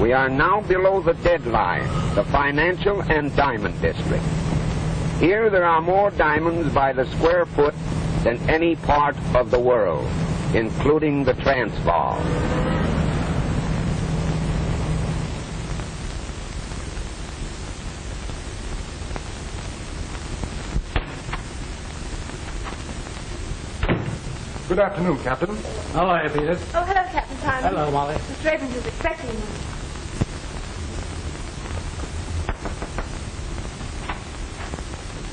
We are now below the deadline, the financial and diamond district. Here there are more diamonds by the square foot than any part of the world, including the Transvaal. Good afternoon, Captain. How are you, Peters? Oh, hello, Captain Simon. Hello, Molly. Mr. Abrams is expecting you.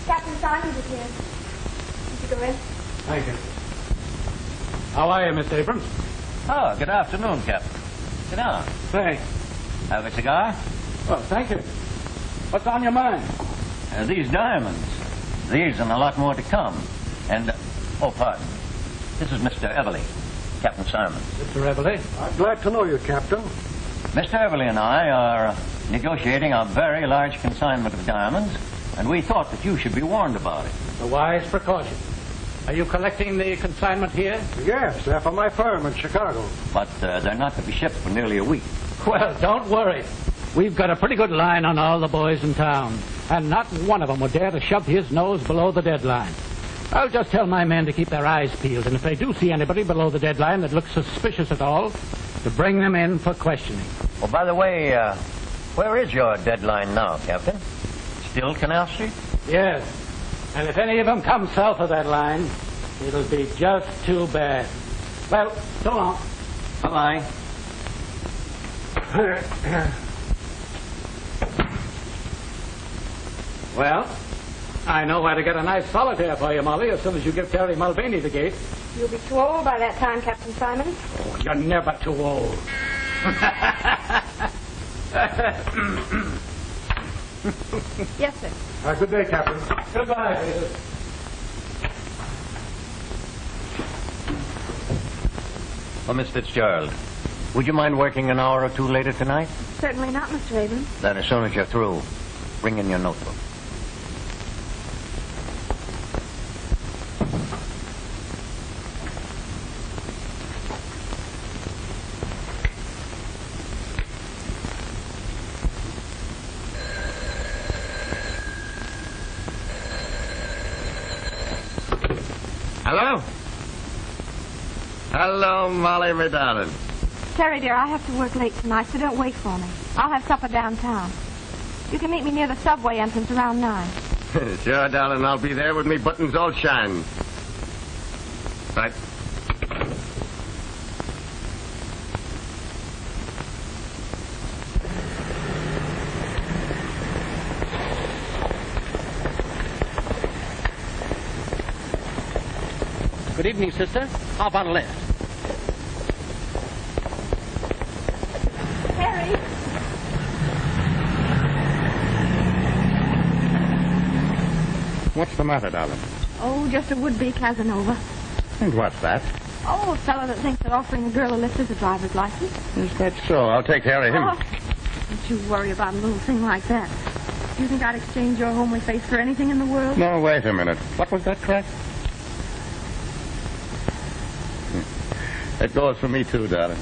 Captain Simon is here. Did you go in? Thank you. How are you, Mr. Abrams? Oh, good afternoon, Captain. Sit down. Thanks. Have a cigar? Oh, thank you. What's on your mind? These diamonds. These and a lot more to come. And, oh, pardon. This is Mr. Everly, Captain Simon. Mr. Everly? I'm glad to know you, Captain. Mr. Everly and I are negotiating a very large consignment of diamonds, and we thought that you should be warned about it. A wise precaution. Are you collecting the consignment here? Yes, they're for my firm in Chicago. But they're not to be shipped for nearly a week. Well, don't worry. We've got a pretty good line on all the boys in town, and not one of them would dare to shove his nose below the deadline. I'll just tell my men to keep their eyes peeled, and if they do see anybody below the deadline that looks suspicious at all, to bring them in for questioning. Well, by the way, where is your deadline now, Captain? Still Canal Street? Yes, and if any of them come south of that line, it'll be just too bad. Well, so long. Bye-bye. Well, I know where to get a nice solitaire for you, Molly, as soon as you give Terry Mulvaney the gate. You'll be too old by that time, Captain Simon. Oh, you're never too old. Yes, sir. Good day, Captain. Goodbye, Peter. Oh, Miss Fitzgerald, would you mind working an hour or two later tonight? Certainly not, Mr. Abrams. Then as soon as you're through, bring in your notebook. Hello? Hello, Molly, my darling. Terry, dear, I have to work late tonight, so don't wait for me. I'll have supper downtown. You can meet me near the subway entrance around 9. Sure, darling, I'll be there with me buttons all shine. Right. Good evening, sister. How about a lift? Terry! What's the matter, darling? Oh, just a would-be Casanova. And what's that? Oh, a fellow that thinks that offering a girl a lift is a driver's license. Is that so? I'll take care of him. Oh, don't you worry about a little thing like that. You think I'd exchange your homely face for anything in the world? No, wait a minute. What was that crack? It goes for me, too, darling.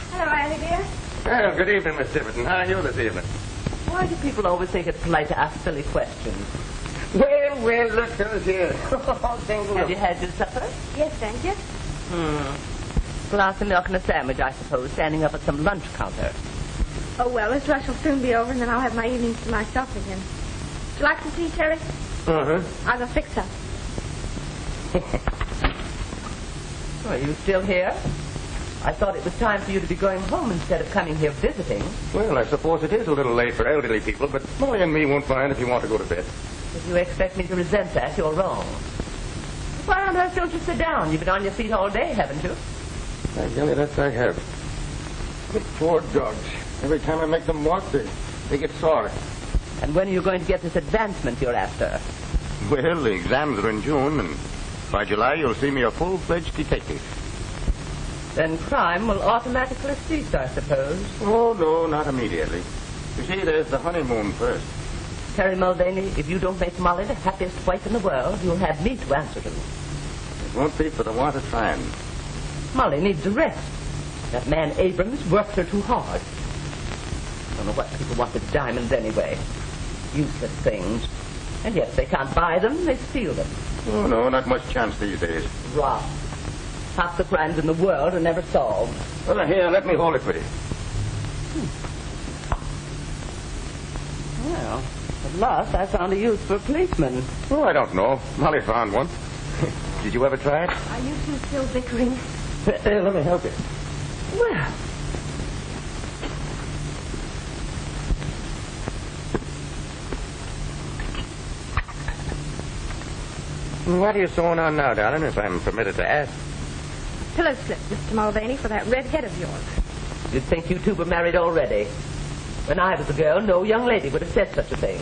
Hello, Annie, dear. Well, good evening, Miss Tiverton. How are you this evening? Why do people always think it's polite to ask silly questions? Well, look who's here. Have you had your supper? Yes, thank you. Glass of milk and a sandwich, I suppose, standing up at some lunch counter. Oh, well, this rush will soon be over, and then I'll have my evenings to myself again. Would you like some tea, Terry? Uh-huh. I'll go fix some. Are you still here? I thought it was time for you to be going home instead of coming here visiting. Well, I suppose it is a little late for elderly people, but Molly and me won't mind if you want to go to bed. If you expect me to resent that, you're wrong. Why on earth don't you sit down? You've been on your feet all day, haven't you? I tell you, that I have. The poor dogs. Every time I make them walk, they get sore. And when are you going to get this advancement you're after? Well, the exams are in June, and by July you'll see me a full-fledged detective. Then crime will automatically cease, I suppose. Oh, no, not immediately. You see, there's the honeymoon first. Terry Mulvaney, if you don't make Molly the happiest wife in the world, you'll have me to answer to. won't be for the want of trying. Molly needs a rest. That man Abrams works her too hard. Don't know what people want with diamonds anyway. Useless things. And yet if they can't buy them, they steal them. Oh, no, not much chance these days. Rot. Half the crimes in the world are never solved. Well, here, let me hold it for you. Well, at last I found a use for a policeman. Oh, I don't know. Molly found one. Did you ever try it? Are you two still bickering? Let me help you. Well, What are you sewing on now, darling, if I'm permitted to ask? Pillow slip, Mr. Mulvaney, for that red head of yours. you'd think you two were married already. When I was a girl, no young lady would have said such a thing.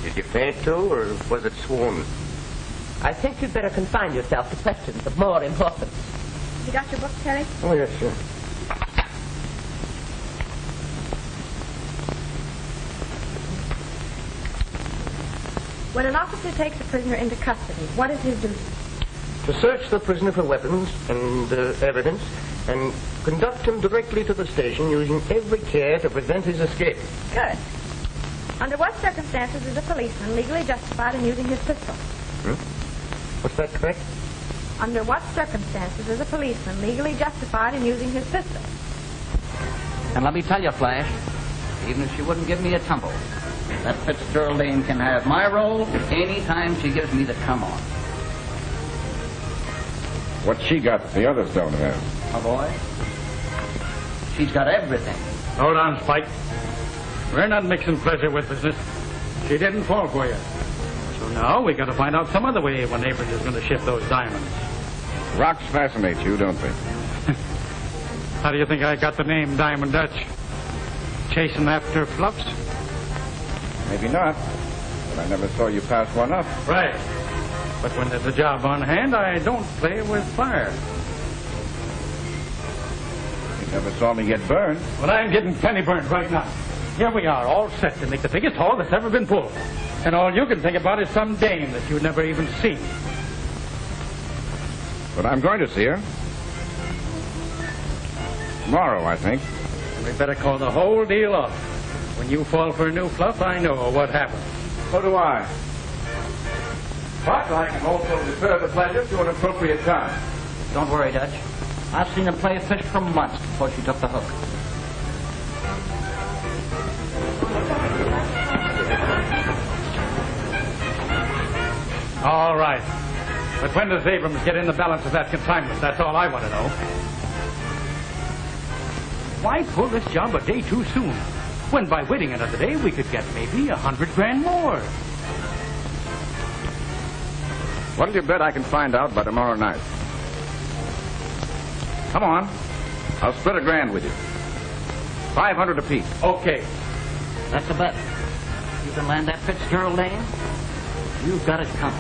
Did you faint too, or was it swoon? I think you'd better confine yourself to questions of more importance. You got your book, Terry? Oh, yes, sure. When an officer takes a prisoner into custody, what is his duty? To search the prisoner for weapons and evidence, and conduct him directly to the station using every care to prevent his escape. Good. Under what circumstances is a policeman legally justified in using his pistol? What's that, correct? Under what circumstances is a policeman legally justified in using his pistol? And let me tell you, Flash, even if she wouldn't give me a tumble, that Fitzgerald Lane can have my role any time she gives me the come on. What she got that the others don't have? My boy, she's got everything. Hold on, Spike. We're not mixing pleasure with business. She didn't fall for you. So now we got to find out some other way when Abrams is going to ship those diamonds. Rocks fascinate you, don't they? How do you think I got the name Diamond Dutch? Chasing after fluffs? Maybe not. But I never saw you pass one up. Right. But when there's a job on hand, I don't play with fire. You never saw me get burned. But I'm getting penny burnt right now. Here we are, all set to make the biggest haul that's ever been pulled. And all you can think about is some dame that you've never even seen. But I'm going to see her. Tomorrow, I think. And we better call the whole deal off. When you fall for a new fluff, I know what happens. So do I. But I can also defer the pleasure to an appropriate time. Don't worry, Dutch. I've seen him play fish for months before she took the hook. All right. But when does Abrams get in the balance of that consignment? That's all I want to know. Why pull this job a day too soon? When by waiting another day, we could get maybe $100,000 more. What'll you bet I can find out by tomorrow night? Come on. I'll split $1,000 with you. 500 apiece. Okay. That's a bet. You can land that Fitzgerald Lane. You've got it coming.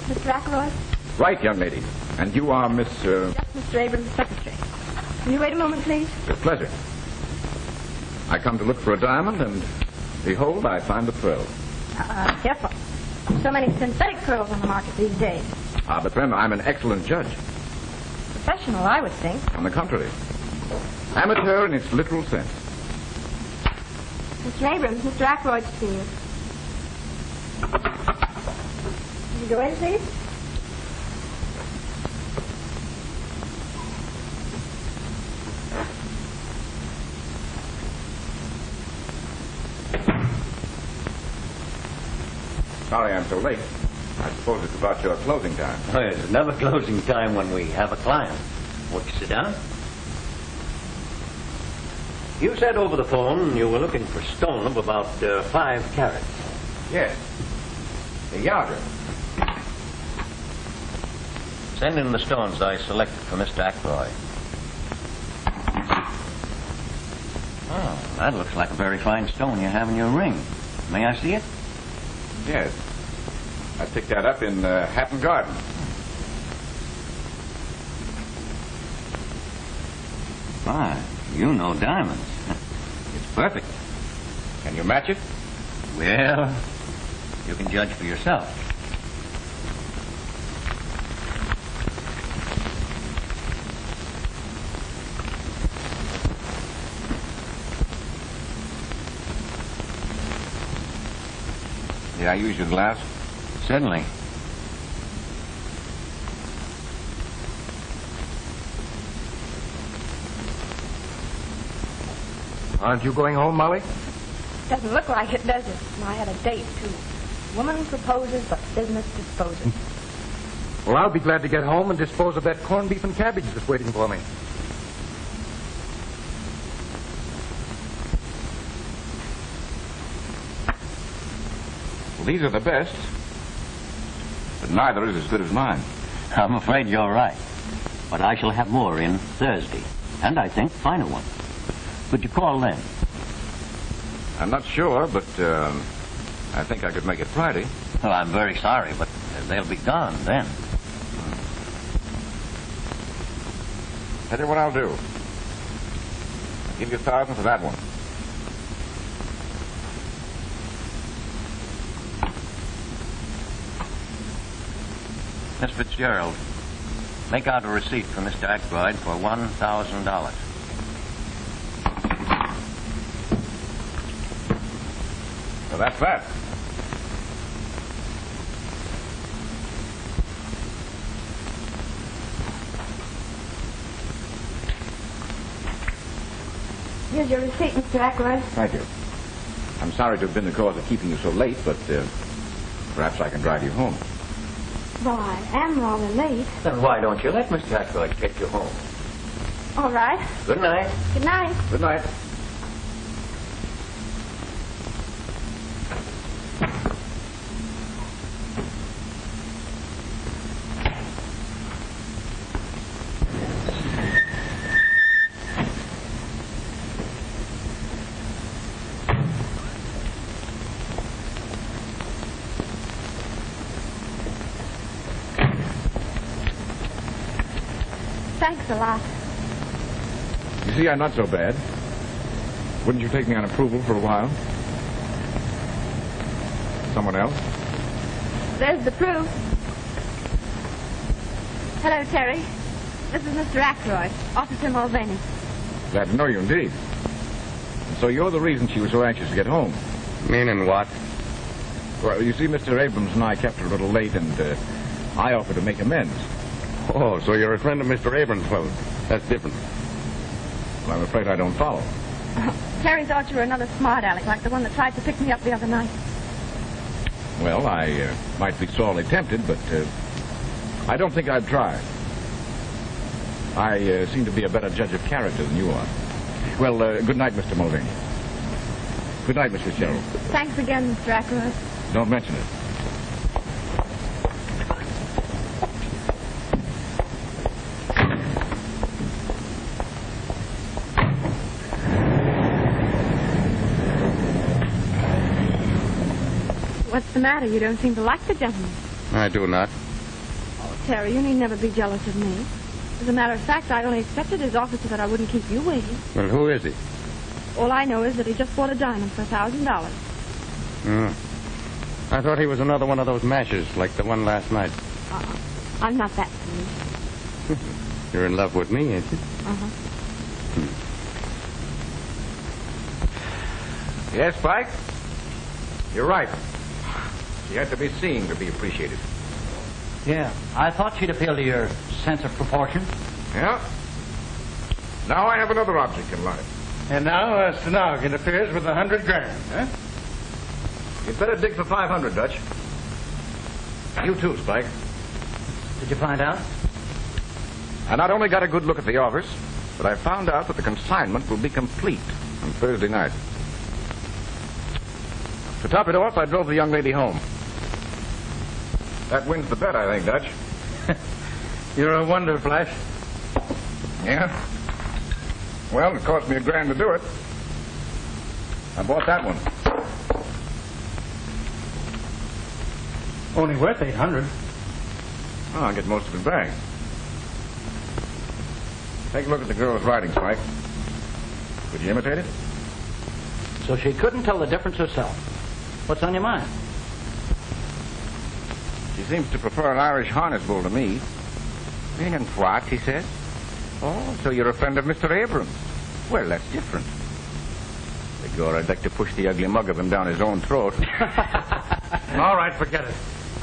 Mr. Ackroyd? Right, young lady. And you are Miss, Just Mr. Abrams' secretary. Will you wait a moment, please? With pleasure. I come to look for a diamond, and behold, I find a pearl. Careful. So many synthetic pearls on the market these days. Ah, but remember, I'm an excellent judge. Professional, I would think. On the contrary. Amateur in its literal sense. Mr. Abrams, Mr. Ackroyd to see you. Will you go in, please? Sorry I'm so late. I suppose it's about your closing time. Oh, it's never closing time when we have a client. Won't you sit down? You said over the phone you were looking for stone of about 5 carats. Yes. A yarder. Send in the stones I selected for Mr. Ackroyd. Oh, that looks like a very fine stone you have in your ring. May I see it? Yes. I picked that up in Hatton Garden. My, you know diamonds. It's Perfect. Can you match it? Well, you can judge for yourself. May I use your glass? Certainly. Aren't you going home, Molly? Doesn't look like it, does it? I had a date, too. Woman proposes, but business disposes. Well, I'll be glad to get home and dispose of that corned beef and cabbage that's waiting for me. Well, these are the best, but neither is as good as mine. I'm afraid you're right. But I shall have more in Thursday, and I think finer ones. Could you call then? I'm not sure, but I think I could make it Friday. Well, I'm very sorry, but they'll be gone then. Tell you what I'll do. I'll give you $1,000 for that one. Miss Fitzgerald, make out a receipt for Mr. Ackroyd for $1,000. So that's that. Here's your receipt, Mr. Ackroyd. Thank you. I'm sorry to have been the cause of keeping you so late, but perhaps I can drive you home. Well, I am rather late. Then why don't you let Mr. Ackroyd take you home? All right. Good night. Good night. Good night. Thanks a lot. You see, I'm not so bad. Wouldn't you take me on approval for a while? Someone else? There's the proof. Hello, Terry. This is Mr. Ackroyd, Officer Mulvaney. Glad to know you indeed. And so you're the reason she was so anxious to get home. Meaning what? Well, you see, Mr. Abrams and I kept her a little late, and I offered to make amends. Oh, so you're a friend of Mr. Abrams, well, that's different. Well, I'm afraid I don't follow. Terry thought you were another smart aleck, like the one that tried to pick me up the other night. Well, I might be sorely tempted, but I don't think I'd try. I seem to be a better judge of character than you are. Well, good night, Mr. Mulvaney. Good night, Miss Fitzgerald. Thanks again, Mr. Ackroyd. Don't mention it. What's the matter? You don't seem to like the gentleman. I do not. Oh, Terry, you need never be jealous of me. As a matter of fact, I only accepted his offer so that I wouldn't keep you waiting. Well, who is he? All I know is that he just bought a diamond for $1,000. I thought he was another one of those mashers, like the one last night. I'm not that foolish. You're in love with me, ain't you? Uh-huh. Yes, Spike? You're right. She had to be seen to be appreciated. Yeah, I thought she'd appeal to your sense of proportion. Yeah? Now I have another object in life. And now Stenog interferes with $100 grand, huh? You'd better dig for 500, Dutch. You too, Spike. Did you find out? I not only got a good look at the offers, but I found out that the consignment will be complete on Thursday night. To top it off, I drove the young lady home. That wins the bet, I think, Dutch. You're a wonder, Flash. Yeah? Well, it cost me $1 grand to do it. I bought that one. Only worth $800. Oh, I'll get most of it back. Take a look at the girl's writing, Spike. Could you imitate it? So she couldn't tell the difference herself. What's on your mind? She seems to prefer an Irish harness bull to me. And what, he says? Oh, so you're a friend of Mr. Abrams. Well, that's different. Begor, I'd like to push the ugly mug of him down his own throat. All right, forget it.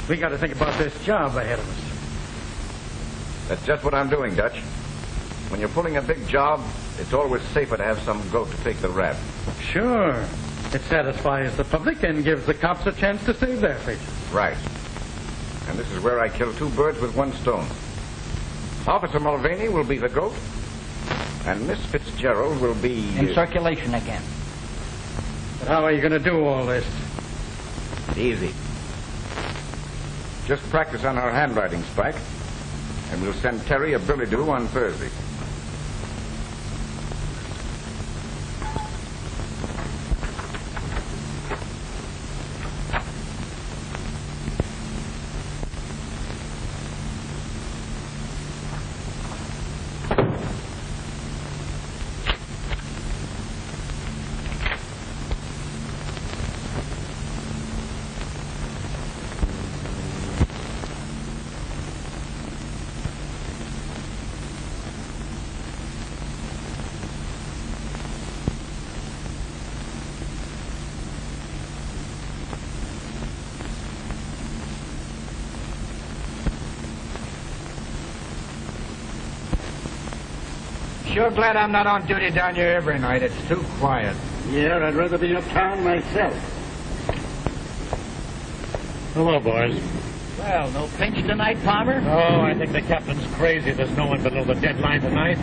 We got to think about this job ahead of us. That's just what I'm doing, Dutch. When you're pulling a big job, it's always safer to have some goat to take the rap. Sure. It satisfies the public and gives the cops a chance to save their faces. Right. And this is where I kill two birds with one stone. Officer Mulvaney will be the goat, and Miss Fitzgerald will be... In circulation again. But how are you going to do all this? Easy. Just practice on our handwriting, Spike, and we'll send Terry a billy-do on Thursday. Sure glad I'm not on duty down here every night. It's too quiet. Yeah, I'd rather be uptown myself. Hello, boys. Well, no pinch tonight, Palmer? Oh, I think the captain's crazy. There's no one below the deadline tonight.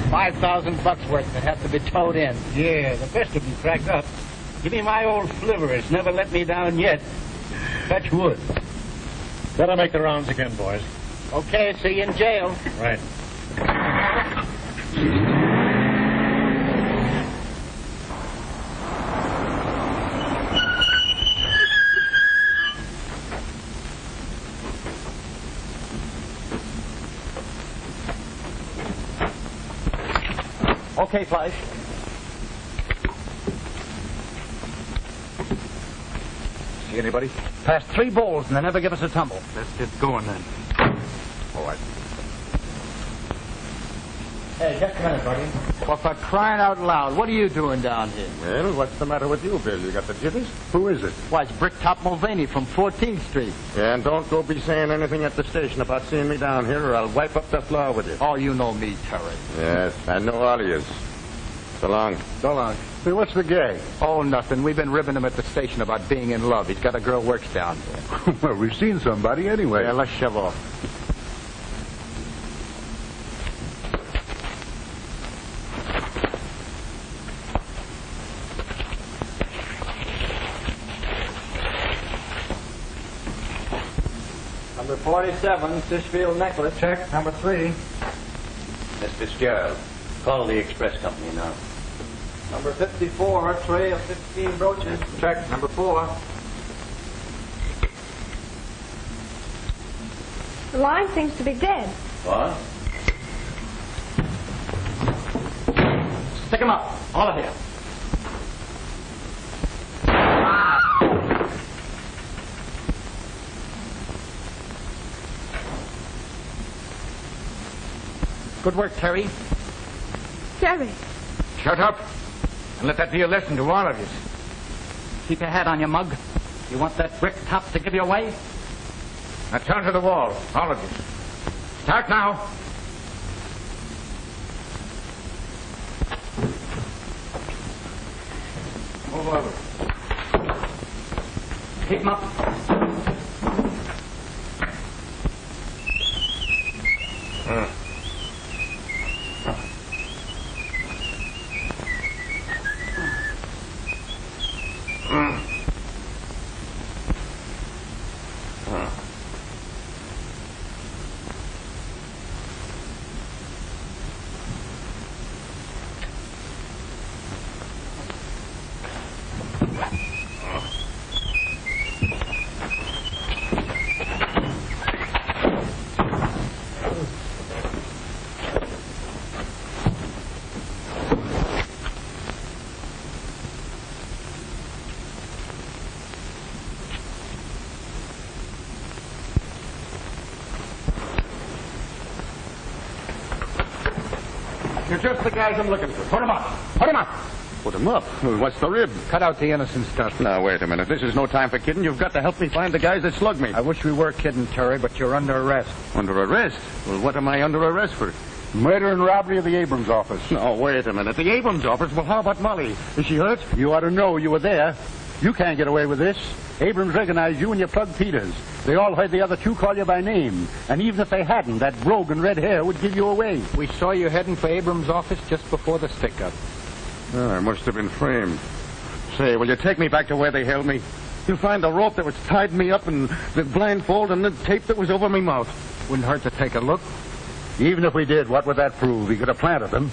$5,000 worth that have to be towed in. Yeah, the best of them cracked up. Give me my old flivver. It's never let me down yet. Fetch wood. Better make the rounds again, boys. Okay, see you in jail. Right. Okay, Fleisch. See anybody? Passed 3 bowls and they never give us a tumble. Let's get going then. All right. Hey, just a minute, buddy. Well, for crying out loud, what are you doing down here? Well, what's the matter with you, Bill? You got the jitters? Who is it? Why, it's Bricktop Mulvaney from 14th Street. Yeah, and don't go be saying anything at the station about seeing me down here, or I'll wipe up the floor with you. Oh, you know me, Terry. Yes, I know all of you. So long. So long. Say, what's the gag? Oh, nothing. We've been ribbing him at the station about being in love. He's got a girl works down there. Well, we've seen somebody anyway. Yeah, let's shove off. Number 47, Fishfield necklace. Check. Number 3. Miss Fitzgerald, call the express company now. Number 54, a tray of 15 brooches. Check. Number 4. The line seems to be dead. What? Stick 'em up, all of you. Good work, Terry. Terry. Shut up. And let that be a lesson to all of you. Keep your hat on, you mug. You want that brick top to give you away? Now turn to the wall, all of you. Start now. Move over. Keep 'em up. You're just the guys I'm looking for. Put him up. Put him up. Put him up? What's the rib? Cut out the innocent stuff. Now, wait a minute. This is no time for kidding. You've got to help me find the guys that slugged me. I wish we were kidding, Terry, but you're under arrest. Under arrest? Well, what am I under arrest for? Murder and robbery of the Abrams office. No, wait a minute. The Abrams office? Well, how about Molly? Is she hurt? You ought to know. You were there. You can't get away with this. Abrams recognized you and you plugged Peters. They all heard the other two call you by name. And even if they hadn't, that brogue and red hair would give you away. We saw you heading for Abrams' office just before the stick-up. Oh, I must have been framed. Say, will you take me back to where they held me? You'll find the rope that was tied me up and the blindfold and the tape that was over my mouth. Wouldn't hurt to take a look. Even if we did, what would that prove? He could have planted them.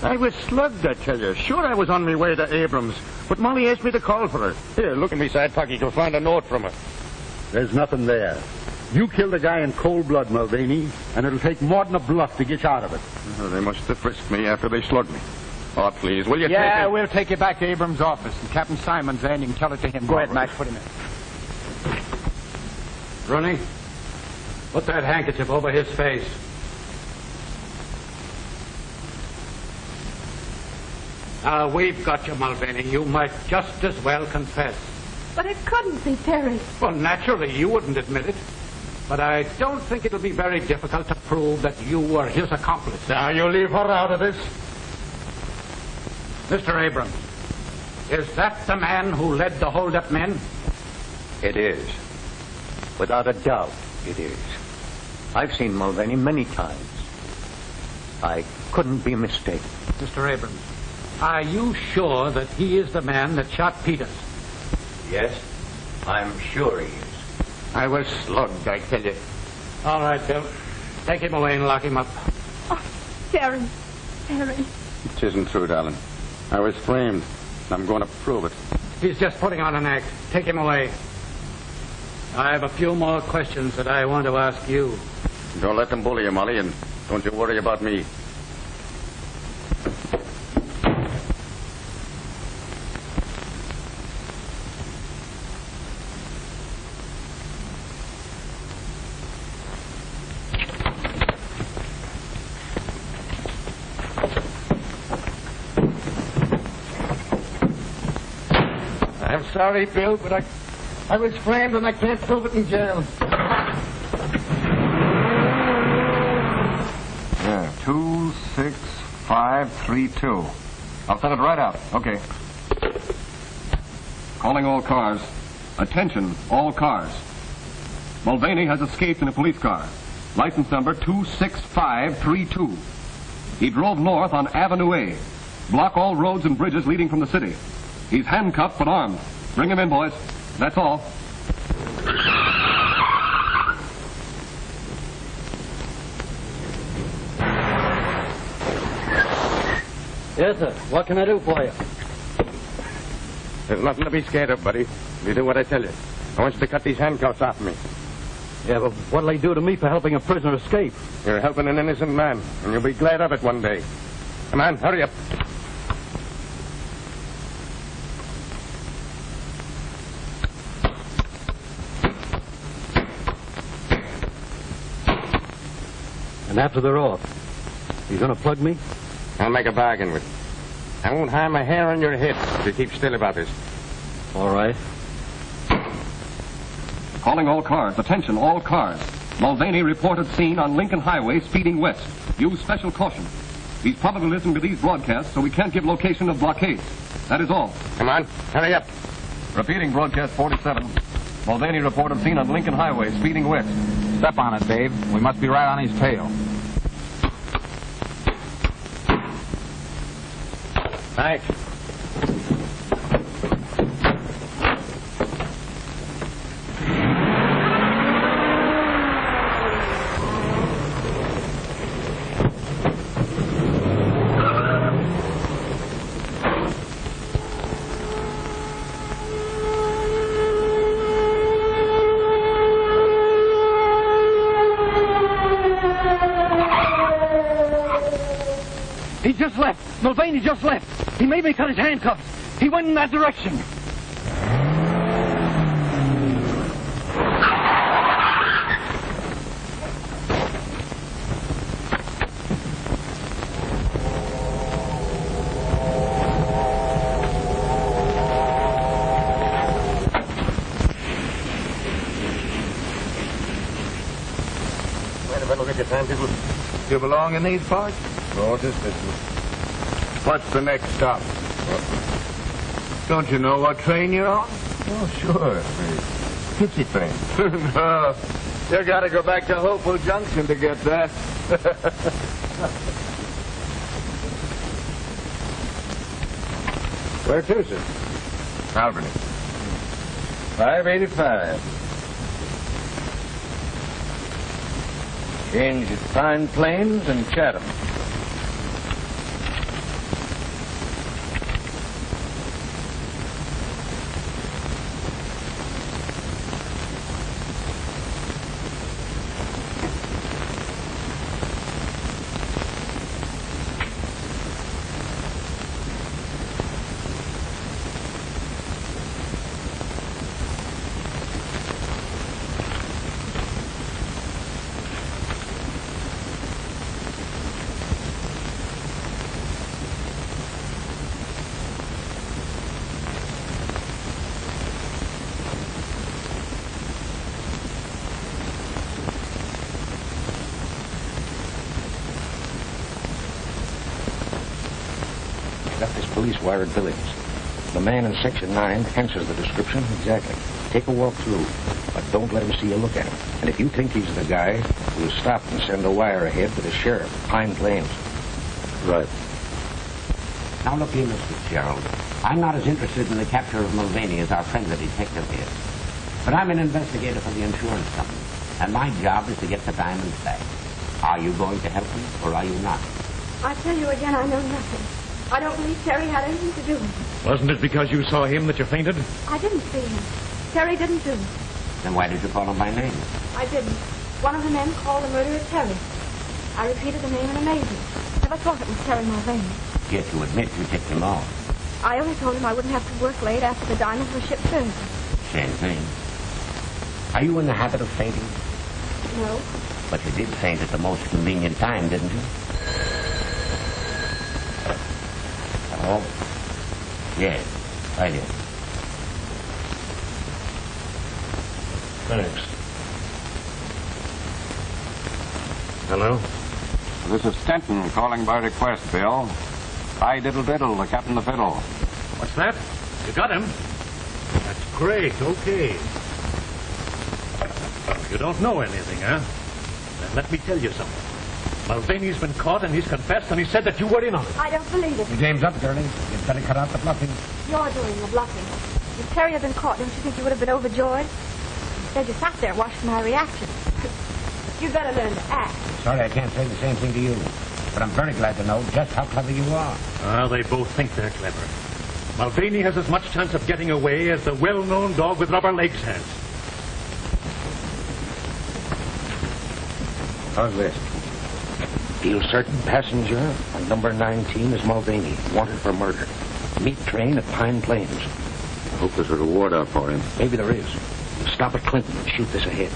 I was slugged, I tell you. Sure, I was on my way to Abrams. But Molly asked me to call for her. Here, look in my side pocket. You'll find a note from her. There's nothing there. You killed a guy in cold blood, Mulvaney, and it'll take more than a bluff to get you out of it. Oh, they must have frisked me after they slugged me. Oh, please, will you take it? We'll take you back to Abrams' office. And Captain Simon's there, and you can tell it to him. Go ahead, Max. Put him in. Rooney, put that handkerchief over his face. Now, we've got you, Mulvaney. You might just as well confess. But it couldn't be Terry. Well, naturally, you wouldn't admit it. But I don't think it'll be very difficult to prove that you were his accomplice. Now, you leave her out of this. Mr. Abrams, is that the man who led the hold-up men? It is. Without a doubt, it is. I've seen Mulvaney many times. I couldn't be mistaken. Mr. Abrams, are you sure that he is the man that shot Peters? Yes, I'm sure he is. I was slugged, I tell you. All right, Bill. Take him away and lock him up. Oh, Terry. Terry. It isn't true, darling. I was framed. I'm going to prove it. He's just putting on an act. Take him away. I have a few more questions that I want to ask you. Don't let them bully you, Molly, and don't you worry about me. I'm sorry, Bill, but I was framed and I can't prove it in jail. Yeah, 26532. I'll set it right out. Okay. Calling all cars. Attention, all cars. Mulvaney has escaped in a police car. License number 26532. He drove north on Avenue A. Block all roads and bridges leading from the city. He's handcuffed but armed. Bring him in, boys. That's all. Yes, sir. What can I do for you? There's nothing to be scared of, buddy. You do what I tell you. I want you to cut these handcuffs off me. Yeah, but what'll they do to me for helping a prisoner escape? You're helping an innocent man, and you'll be glad of it one day. Come on, hurry up. And after they're off, you gonna plug me? I'll make a bargain with you. I won't harm a hair on your head if you keep still about this. All right. Calling all cars. Attention, all cars. Mulvaney reported seen on Lincoln Highway speeding west. Use special caution. He's probably listening to these broadcasts, so we can't give location of blockades. That is all. Come on, hurry up. Repeating broadcast 47. Mulvaney reported seen on Lincoln Highway speeding west. Step on it, Dave. We must be right on his tail. Thanks. He just left. Mulvaney just left. He made me cut his handcuffs. He went in that direction. look at your timetable. You belong in these parts? No, this business. What's the next stop? Don't you know what train you're on? Oh, sure. The Tipsy train. No. You gotta go back to Hopeful Junction to get that. Where to, sir? Albany. 585. Change at Pine Plains and Chatham. Got this police wire at Billings. The man in Section 9 answers the description exactly. Take a walk through, but don't let him see you look at him. And if you think he's the guy, we'll stop and send a wire ahead to the sheriff, Pine Plains. Right. Now look here, Miss Fitzgerald. I'm not as interested in the capture of Mulvaney as our friend the detective is. But I'm an investigator for the insurance company, and my job is to get the diamonds back. Are you going to help me, or are you not? I tell you again, I know nothing. I don't believe Terry had anything to do with it. Wasn't it because you saw him that you fainted? I didn't see him. Terry didn't do it. Then why did you call him by name? I didn't. One of the men called the murderer Terry. I repeated the name in amazement. Never thought it was Terry Mulvaney. Yet you admit you tipped him off. I only told him I wouldn't have to work late after the diamonds were shipped Thursday. Same thing. Are you in the habit of fainting? No. But you did faint at the most convenient time, didn't you? Oh, yes, I did. Thanks. Hello? This is Stenton calling by request, Bill. I diddle diddle, the captain of the fiddle. What's that? You got him? That's great. Okay. You don't know anything, huh? Then let me tell you something. Mulvaney's been caught, and he's confessed, and he said that you were in on it. I don't believe it. Your game's up, girlie. You'd better cut out the bluffing. You're doing the bluffing. If Terry had been caught, don't you think you would have been overjoyed? Instead, you sat there watching my reaction. You'd better learn to act. Sorry I can't say the same thing to you, but I'm very glad to know just how clever you are. Ah, they both think they're clever. Mulvaney has as much chance of getting away as the well-known dog with rubber legs has. How's this? Feel certain passenger on number 19 is Mulvaney, wanted for murder. Meet train at Pine Plains. I hope there's a reward out for him. Maybe there is. Stop at Clinton and shoot this ahead.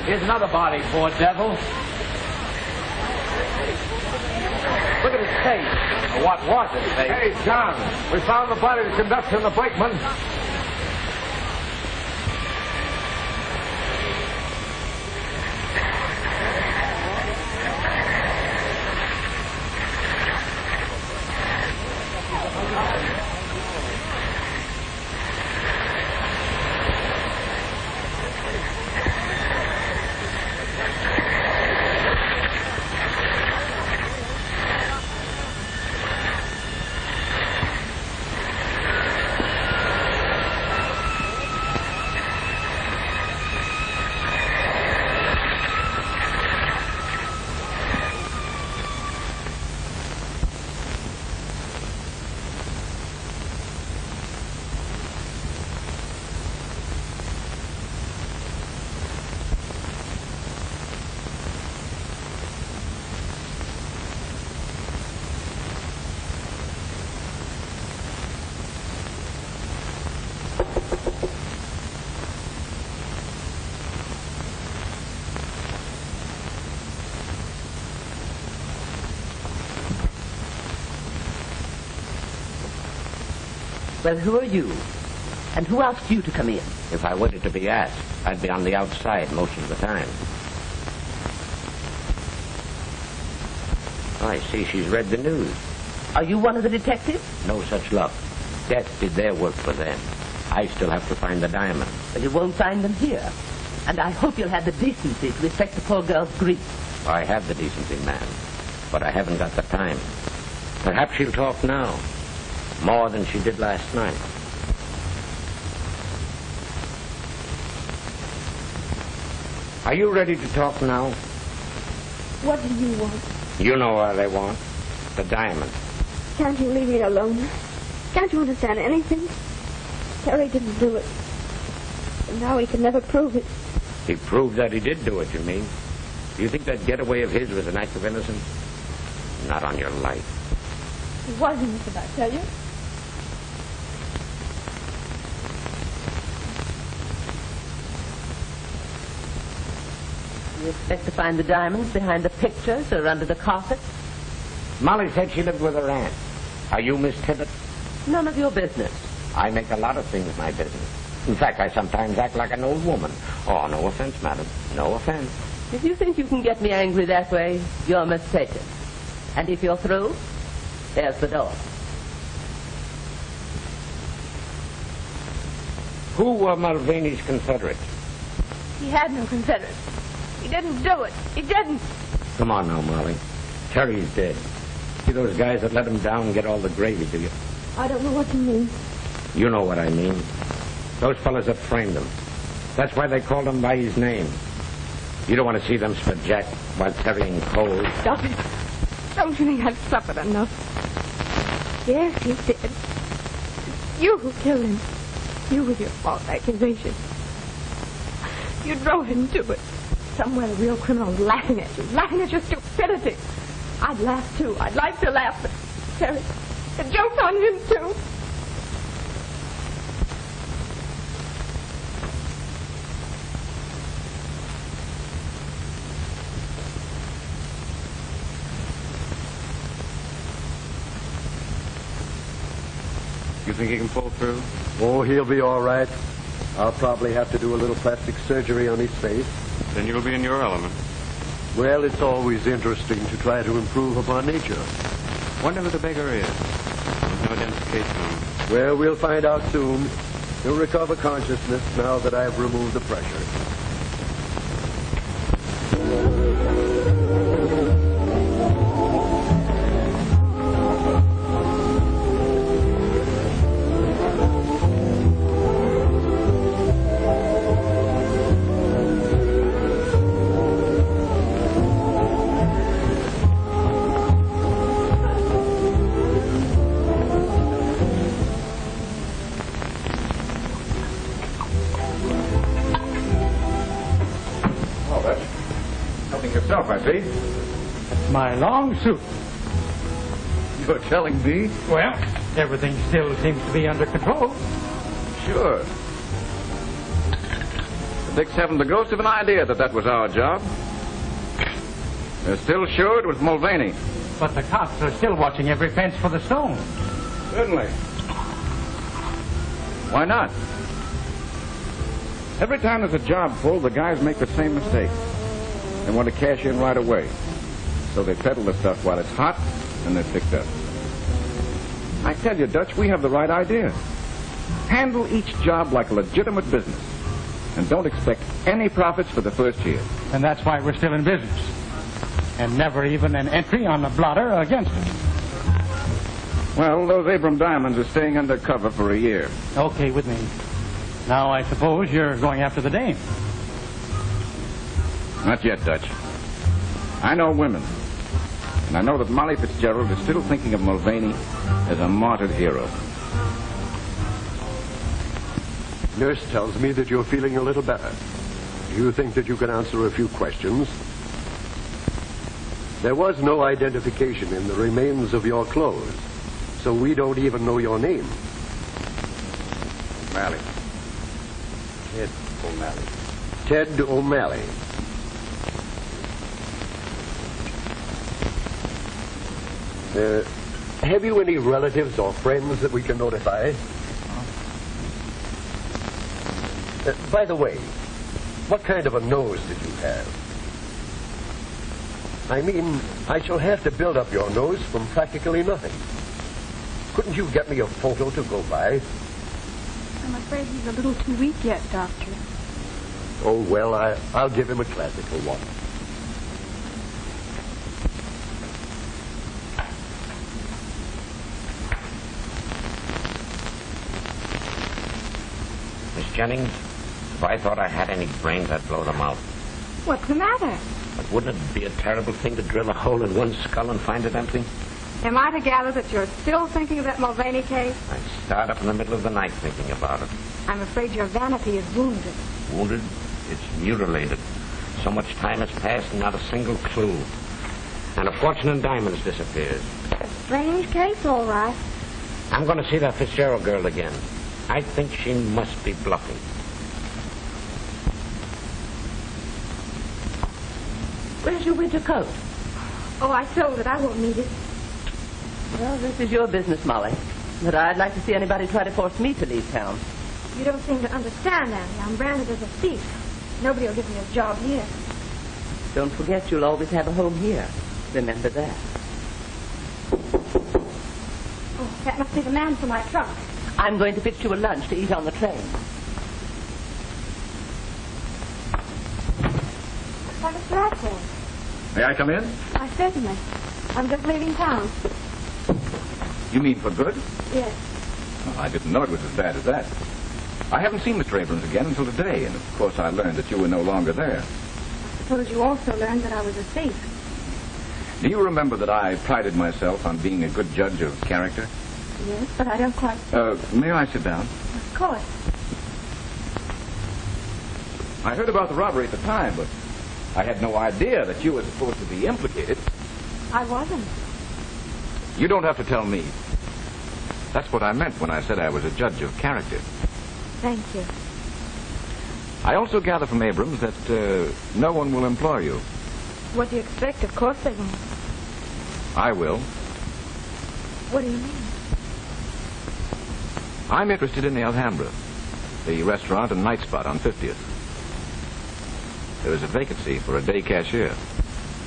Here's another body, poor devil. Look at his face. Or what was his face? Hey, John, we found the body of the conductor and the brakeman. Well, who are you? And who asked you to come in? If I waited to be asked, I'd be on the outside most of the time. I see she's read the news. Are you one of the detectives? No such luck. Death did their work for them. I still have to find the diamond. Well, you won't find them here. And I hope you'll have the decency to respect the poor girl's grief. I have the decency, ma'am, but I haven't got the time. Perhaps she'll talk now, more than she did last night. Are you ready to talk now? What do you want? You know what I want. The diamond. Can't you leave me alone? Can't you understand anything? Terry didn't do it. And now he can never prove it. He proved that he did do it, you mean? Do you think that getaway of his was an act of innocence? Not on your life. He was innocent, I tell you. You expect to find the diamonds behind the pictures or under the carpet? Molly said she lived with her aunt. Are you Miss Tibbet? None of your business. I make a lot of things my business. In fact, I sometimes act like an old woman. Oh, no offense, madam. No offense. If you think you can get me angry that way, you're mistaken. And if you're through, there's the door. Who were Mulvaney's Confederates? He had no Confederates. He didn't do it. He didn't. Come on now, Molly. Terry's dead. See those guys that let him down and get all the gravy, do you? I don't know what you mean. You know what I mean. Those fellas that framed him. That's why they called him by his name. You don't want to see them spit Jack while Terry in cold. Stop it. Don't you think I've suffered enough? Yes, he did. You who killed him. You with your false accusation. You drove him to it. Somewhere the real criminal's laughing at you. Laughing at your stupidity. I'd laugh too. I'd like to laugh, but Terry, the joke's on him too. You think he can pull through? Oh, he'll be all right. I'll probably have to do a little plastic surgery on his face. Then you'll be in your element. Well, it's always interesting to try to improve upon nature. Wonder who the beggar is. There's no identification on him. Well, we'll find out soon. He'll recover consciousness now that I've removed the pressure. I see. My long suit. You're telling me? Well, everything still seems to be under control. Sure. The Dicks haven't the ghost of an idea that was our job. They're still sure it was Mulvaney. But the cops are still watching every fence for the stone. Certainly. Why not? Every time there's a job full, the guys make the same mistake. They want to cash in right away. So they peddle the stuff while it's hot, and they're picked up. I tell you, Dutch, we have the right idea. Handle each job like a legitimate business. And don't expect any profits for the first year. And that's why we're still in business. And never even an entry on the blotter against us. Well, those Abram diamonds are staying under cover for a year. Okay with me. Now, I suppose you're going after the dame. Not yet, Dutch. I know women. And I know that Molly Fitzgerald is still thinking of Mulvaney as a martyred hero. Nurse tells me that you're feeling a little better. Do you think that you can answer a few questions? There was no identification in the remains of your clothes, so we don't even know your name. O'Malley. Ted O'Malley. Ted O'Malley. Have you any relatives or friends that we can notify? By the way, what kind of a nose did you have? I mean, I shall have to build up your nose from practically nothing. Couldn't you get me a photo to go by? I'm afraid he's a little too weak yet, Doctor. Oh, well, I'll give him a classical one. Miss Jennings, if I thought I had any brains, I'd blow them out. What's the matter? But wouldn't it be a terrible thing to drill a hole in one skull and find it empty? Am I to gather that you're still thinking of that Mulvaney case? I start up in the middle of the night thinking about it. I'm afraid your vanity is wounded. Wounded? It's mutilated. So much time has passed and not a single clue. And a fortune in diamonds disappears. A strange case, all right. I'm going to see that Fitzgerald girl again. I think she must be bluffing. Where's your winter coat? Oh, I sold it. I won't need it. Well, this is your business, Molly. But I'd like to see anybody try to force me to leave town. You don't seem to understand, Annie. I'm branded as a thief. Nobody will give me a job here. Don't forget you'll always have a home here. Remember that. Oh, that must be the man for my trunk. I'm going to fix you a lunch to eat on the train. Why, Mr. Rathbone? May I come in? Why, certainly. I'm just leaving town. You mean for good? Yes. Oh, I didn't know it was as bad as that. I haven't seen Mr. Abrams again until today, and of course I learned that you were no longer there. I suppose you also learned that I was a thief. Do you remember that I prided myself on being a good judge of character? Yes, but I don't quite... May I sit down? Of course. I heard about the robbery at the time, but I had no idea that you were supposed to be implicated. I wasn't. You don't have to tell me. That's what I meant when I said I was a judge of character. Thank you. I also gather from Abrams that no one will employ you. What do you expect? Of course they won't. I will. What do you mean? I'm interested in the Alhambra, the restaurant and night spot on 50th. There is a vacancy for a day cashier.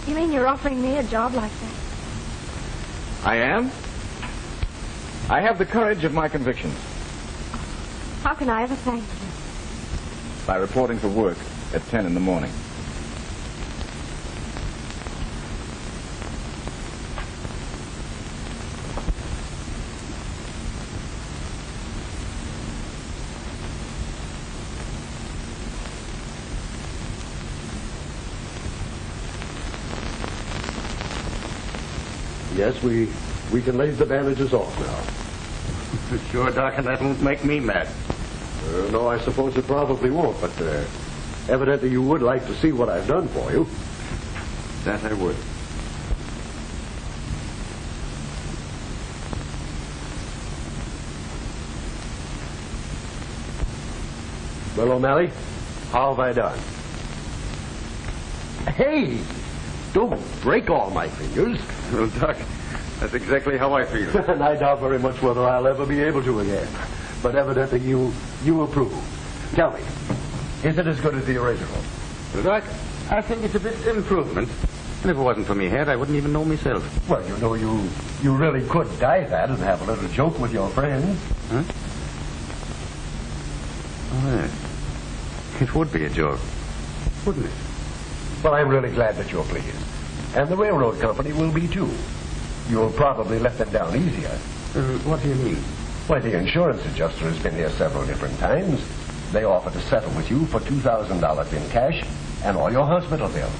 You mean you're offering me a job like that? I am? I have the courage of my convictions. How can I ever thank you? By reporting for work at 10 in the morning. Yes, we can lay the bandages off now. Sure, Doc, and that won't make me mad. No, I suppose it probably won't, but evidently you would like to see what I've done for you. That I would. Well, O'Malley, how have I done? Hey! Don't break all my fingers. Well, Doc, that's exactly how I feel. And I doubt very much whether I'll ever be able to again. But evidently you approve. Tell me, is it as good as the original? Well, Doc, I think it's a bit improvement. And if it wasn't for me head, I wouldn't even know myself. Well, you know, you really could dye that and have a little joke with your friends. Huh? Oh, yes. It would be a joke, wouldn't it? Well, I'm really glad that you're pleased. And the railroad company will be, too. You'll probably let them down easier. What do you mean? Why, the insurance adjuster has been here several different times. They offer to settle with you for $2,000 in cash and all your hospital bills.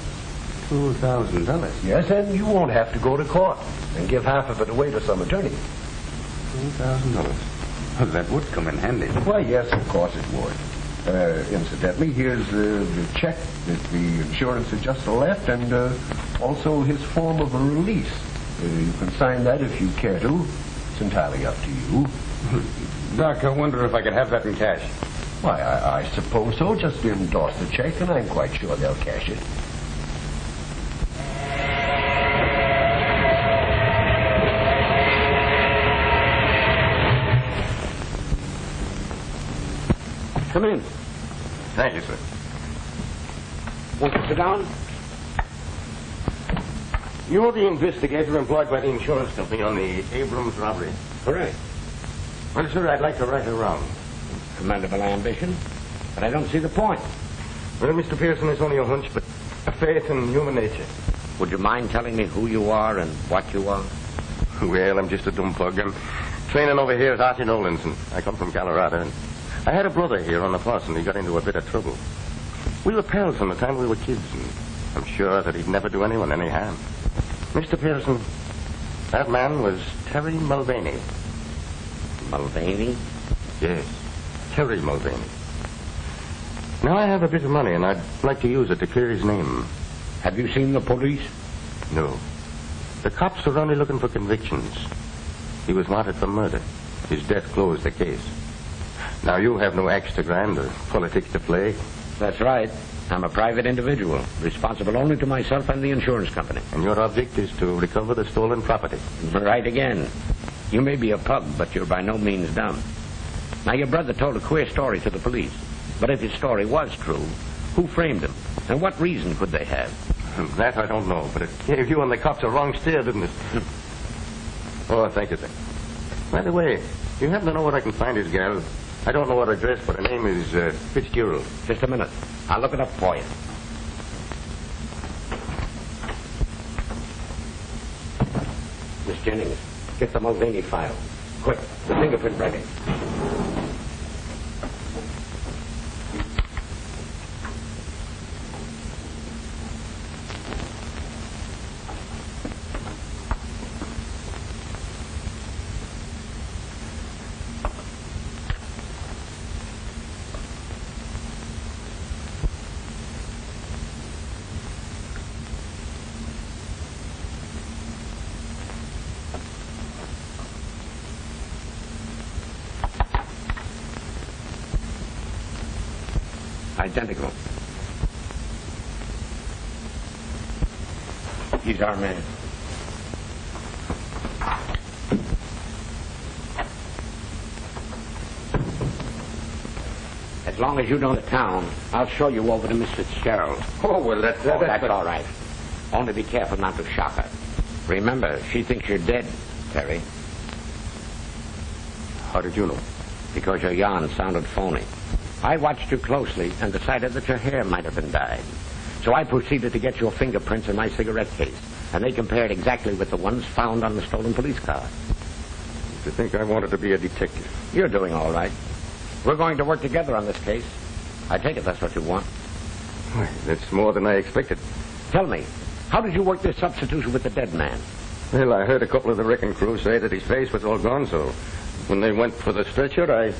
$2,000? Yes, and you won't have to go to court and give half of it away to some attorney. $2,000? Well, that would come in handy. Why, yes, of course it would. Incidentally, here's the check that the insurance adjuster left and also his form of a release. You can sign that if you care to. It's entirely up to you. Doc, I wonder if I could have that in cash. Why, I suppose so. Just endorse the check, and I'm quite sure they'll cash it. Come in. Thank you, sir. Won't you sit down? You're the investigator employed by the insurance company on the Abrams robbery. Correct. Well, sir, I'd like to right her wrong. Commendable ambition, but I don't see the point. Well, Mr. Pearson, it's only a hunch, but a faith in human nature. Would you mind telling me who you are and what you are? Well, I'm just a dumb plug. I'm training over here at Archie Nolan's, and I come from Colorado. And I had a brother here on the force, and he got into a bit of trouble. We were pals from the time we were kids, and I'm sure that he'd never do anyone any harm. Mr. Pearson, that man was Terry Mulvaney. Mulvaney? Yes, Terry Mulvaney. Now, I have a bit of money, and I'd like to use it to clear his name. Have you seen the police? No. The cops are only looking for convictions. He was wanted for murder. His death closed the case. Now, you have no axe to grind or politics to play. That's right. I'm a private individual, responsible only to myself and the insurance company. And your object is to recover the stolen property. Right again. You may be a pug, but you're by no means dumb. Now, your brother told a queer story to the police. But if his story was true, who framed him? And what reason could they have? That I don't know, but it gave you and the cops a wrong steer, didn't it? Oh, thank you, sir. By the way, you happen to know where I can find his gal? I don't know her address, but her name is Fitzgerald. Just a minute. I'll look it up for you. Miss Jennings, get the Mulvaney file. Quick, the fingerprint record. Identical. He's our man. As long as you know the town, I'll show you over to Miss Fitzgerald. Oh, well, that's all right. Only be careful not to shock her. Remember, she thinks you're dead, Terry. How did you know? Because your yarn sounded phony. I watched you closely and decided that your hair might have been dyed. So I proceeded to get your fingerprints in my cigarette case, and they compared exactly with the ones found on the stolen police car. To think I wanted to be a detective. You're doing all right. We're going to work together on this case. I take it that's what you want. Well, that's more than I expected. Tell me, how did you work this substitution with the dead man? Well, I heard a couple of the wrecking crew say that his face was all gone, so when they went for the stretcher, I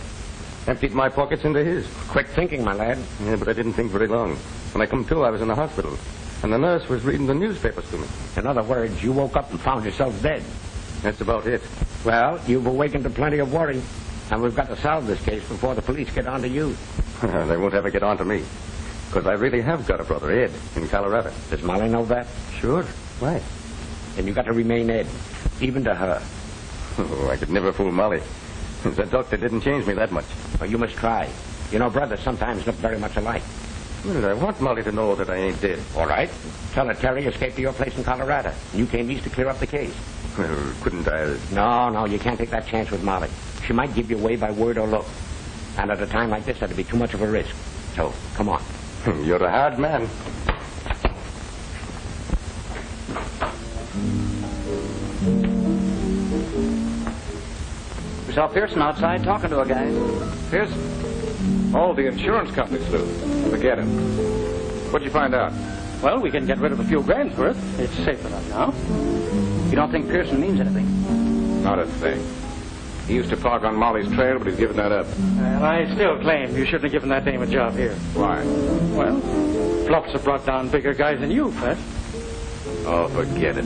emptied my pockets into his. Quick thinking, my lad. Yeah, but I didn't think very long. When I come to, I was in the hospital, and the nurse was reading the newspapers to me. In other words, you woke up and found yourself dead. That's about it. Well, you've awakened to plenty of worry, and we've got to solve this case before the police get on to you. They won't ever get on to me, because I really have got a brother, Ed, in Colorado. Does Molly know that? Sure. Why? Then you got to remain Ed, even to her. Oh, I could never fool Molly. The doctor didn't change me that much. Well, you must try. You know, brothers sometimes look very much alike. Well, I want Molly to know that I ain't dead. All right. Tell her Terry escaped to your place in Colorado. You came east to clear up the case. Well, couldn't I? No, you can't take that chance with Molly. She might give you away by word or look. And at a time like this, that'd be too much of a risk. So, come on. You're a hard man. We saw Pearson outside talking to a guy. Pearson? Oh, the insurance company sleuth. Forget him. What'd you find out? Well, we can get rid of a few grand's worth. It's safe enough now. You don't think Pearson means anything? Not a thing. He used to park on Molly's trail, but he's given that up. And I still claim you shouldn't have given that dame a job here. Why? Well, flops have brought down bigger guys than you, Fred. Oh, forget it.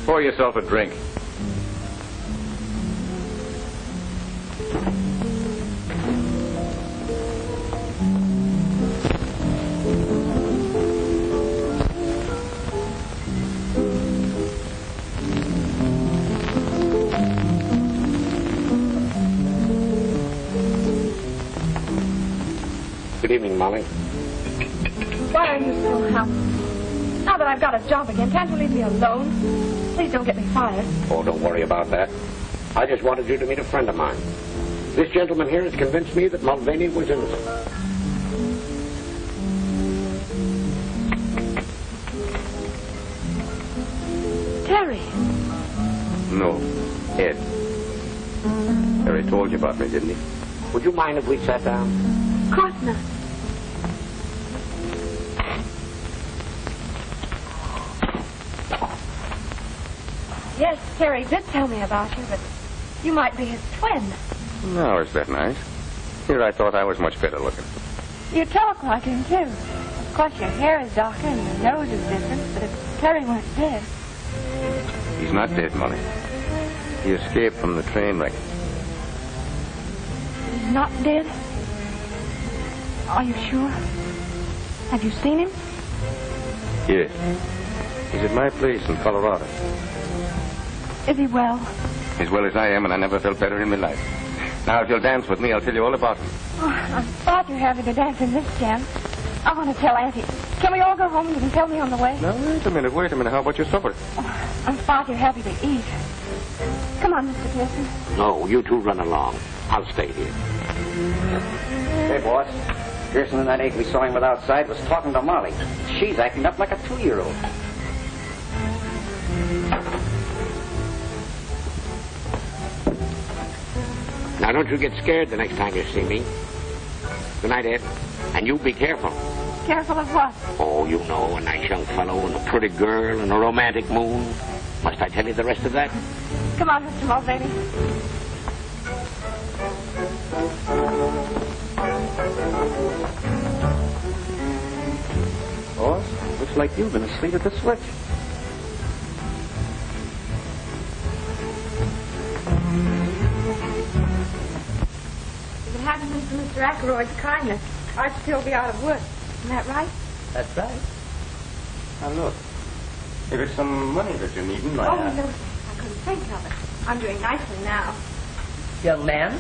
Pour yourself a drink. Good evening, Molly. Why are you so helpless? Now that I've got a job again, can't you leave me alone? Please don't get me fired. Oh, don't worry about that. I just wanted you to meet a friend of mine. This gentleman here has convinced me that Mulvaney was innocent. Terry. No, Ed. Harry told you about me, didn't he? Would you mind if we sat down? Of course not. Yes, Terry did tell me about you, but you might be his twin. Now, is that nice? Here I thought I was much better looking. You talk like him, too. Of course, your hair is darker and your nose is different, but if Terry weren't dead... He's not dead, Molly. He escaped from the train wreck. He's not dead? Are you sure? Have you seen him? Yes. He's at my place in Colorado. Is he well? As well as I am, and I never felt better in my life. Now, if you'll dance with me, I'll tell you all about him. Oh, I'm far too happy to dance in this jam. I want to tell Auntie. Can we all go home? You can tell me on the way. Now, wait a minute. How about your supper? Oh, I'm far too happy to eat. Come on, Mr. Pearson. No, you two run along. I'll stay here. Hey, boss. Pearson and that egg we saw him with outside was talking to Molly. She's acting up like a 2-year-old. Now, don't you get scared the next time you see me. Good night, Ed. And you be careful. Careful of what? Oh, you know, a nice young fellow and a pretty girl and a romantic moon. Must I tell you the rest of that? Come on, Mr. Mulvaney. Boss, looks like you've been asleep at the switch. If it hadn't been for Mr. Ackroyd's kindness, I'd still be out of work. Isn't that right? That's right. Now, look. If it's some money that you're needing, No, I couldn't think of it. I'm doing nicely now. Young man,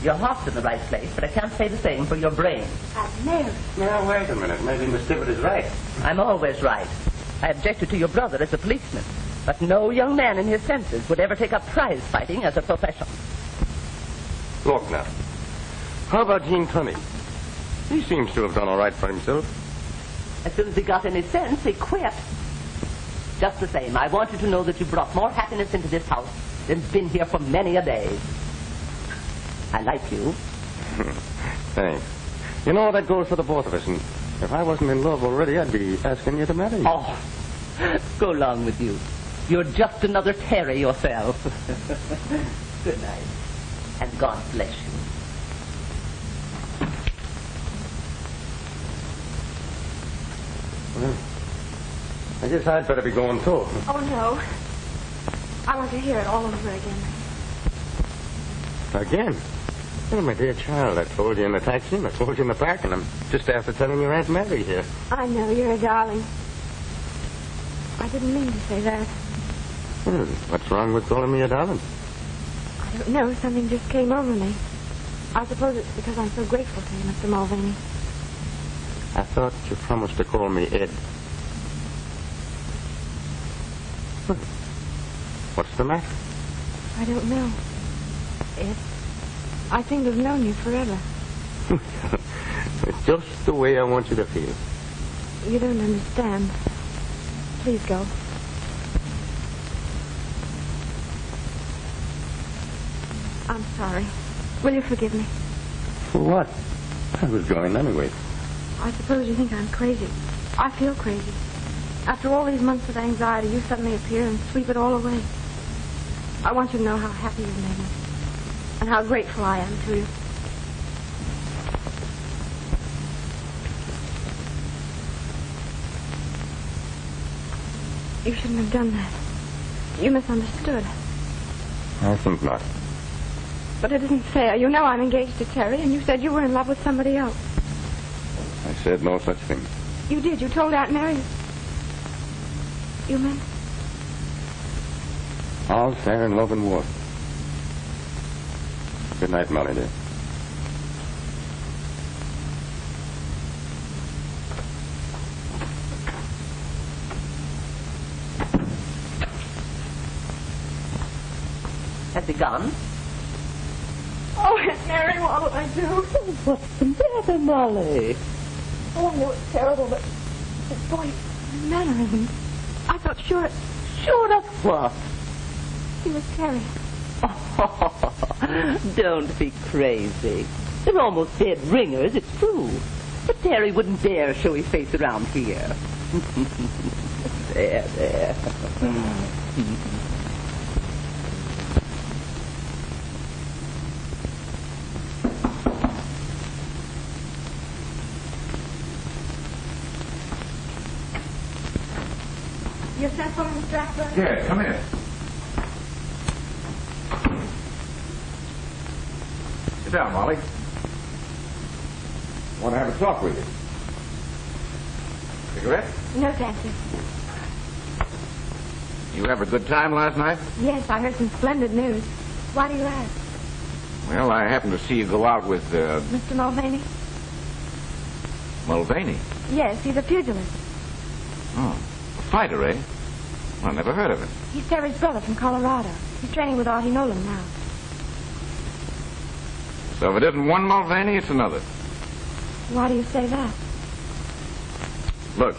your heart's in the right place, but I can't say the same for your brain. I've married. Now, wait a minute. Maybe Miss Tibbet is right. I'm always right. I objected to your brother as a policeman, but no young man in his senses would ever take up prize fighting as a profession. Look now. How about Gene Tunney? He seems to have done all right for himself. As soon as he got any sense, he quit. Just the same, I want you to know that you brought more happiness into this house than's been here for many a day. I like you. Thanks. You know, that goes for the both of us, and if I wasn't in love already, I'd be asking you to marry me. Oh, go along with you. You're just another Terry yourself. Good night, and God bless you. Well, I guess I'd better be going, too. Oh, no. I want to hear it all over again. Again? Oh, my dear child, I told you in the taxi, and I told you in the park, and I'm just after telling your Aunt Mary here. I know, you're a darling. I didn't mean to say that. Well, what's wrong with calling me a darling? I don't know, something just came over me. I suppose it's because I'm so grateful to you, Mr. Mulvaney. I thought you promised to call me Ed. What's the matter? I don't know. Ed, I seem to have known you forever. It's just the way I want you to feel. You don't understand. Please go. I'm sorry. Will you forgive me? For what? I was going anyway. I suppose you think I'm crazy. I feel crazy. After all these months of anxiety, you suddenly appear and sweep it all away. I want you to know how happy you've made me. And how grateful I am to you. You shouldn't have done that. You misunderstood. I think not. But it isn't fair. You know I'm engaged to Terry, and you said you were in love with somebody else. I said no such thing. You did. You told Aunt Mary. You meant? All fair in love and war. Good night, Molly, dear. had begun. Oh, Aunt Mary, what'll I do? What's the matter, Molly? Oh, I know it's terrible, but his voice, his mannerisms. I felt sure of what? He was Terry. Don't be crazy. They're almost dead ringers, it's true. But Terry wouldn't dare show his face around here. There. You sent for me, Mr. Rathbone? Yeah, come in. Sit down, Molly. Want to have a talk with you. Cigarette? No, thank you. You have a good time last night? Yes, I heard some splendid news. Why do you ask? Well, I happened to see you go out with, Mr. Mulvaney? Mulvaney. Yes, he's a pugilist. Oh, a fighter, eh? Well, I never heard of him. He's Terry's brother from Colorado. He's training with Artie Nolan now. So if it isn't one Mulvaney, it's another. Why do you say that? Look,